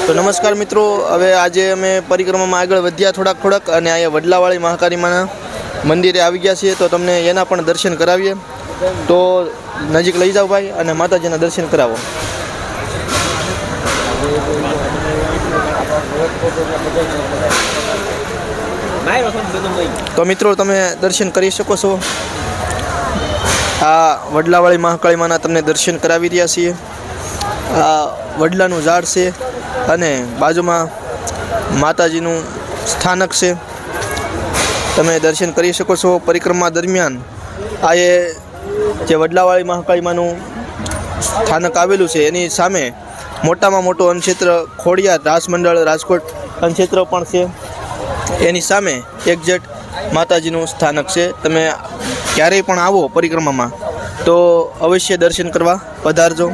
તો નમસ્કાર મિત્રો, હવે આજે અમે પરિક્રમામાં આગળ વધ્યા થોડાક અને અહીંયા વડલાવાળી મહાકાળી માના મંદિરે આવી ગયા છીએ. તો તમને એના પણ દર્શન કરાવીએ. તો નજીક લઈ જાઓ ભાઈ અને માતાજીના દર્શન કરાવો. તો મિત્રો તમે દર્શન કરી શકો છો. આ વડલાવાળી મહાકાળી માના તમને દર્શન કરાવી રહ્યા છીએ. આ વડલાનું ઝાડ છે અને બાજુમાં માતાજીનું સ્થાનક છે. તમે દર્શન કરી શકો છો. પરિક્રમા દરમિયાન આ જે વડલાવાળી મહાકાળી માનું સ્થાનક આવેલું છે એની સામે મોટામાં મોટું અન્નક્ષેત્ર ખોડિયાર રાસ મંડળ રાજકોટ અન્નક્ષેત્ર પણ છે. એની સામે એક્ઝેક્ટ માતાજીનું સ્થાનક છે. તમે ક્યારેય પણ આવો પરિક્રમામાં તો અવશ્ય દર્શન કરવા પધારજો.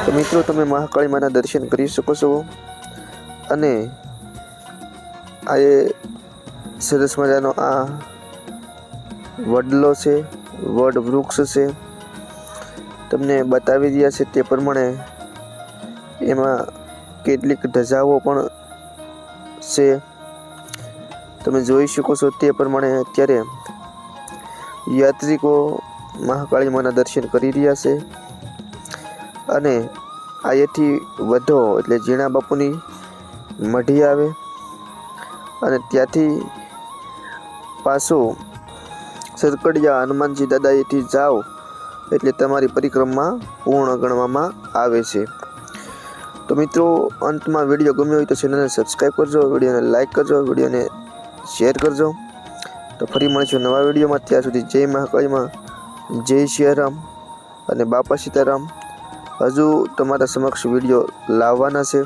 તો મિત્રો તમે મહાકાળી માના દર્શન કરી શકો છો. અને આ સરસ મજાનો આ વડલો છે, વડ વૃક્ષ છે. તમને બતાવી રહ્યા છે તે પ્રમાણે એમાં કેટલીક ધજાઓ પણ છે. તમે જોઈ શકો છો તે પ્રમાણે અત્યારે યાત્રિકો મહાકાળી માના દર્શન કરી રહ્યા છે. અને અહીંયાથી વધો એટલે ઝીણા બાપુની મઢી આવે અને ત્યાંથી પાછું સરકડિયા હનુમાનજી દાદા એથી જાઓ એટલે તમારી પરિક્રમા પૂર્ણ ગણવામાં આવે છે. તો મિત્રો અંતમાં વિડીયો ગમ્યો હોય તો ચેનલને સબસ્ક્રાઈબ કરજો, વિડીયોને લાઈક કરજો, વિડીયોને શેર કરજો. તો ફરી મળીશું નવા વિડીયોમાં. ત્યાં સુધી જય મહાકાળીમાં, જય સિયારામ અને બાપા સીતારામ. હજુ તમારા સમક્ષ વિડીયો લાવવાના છે.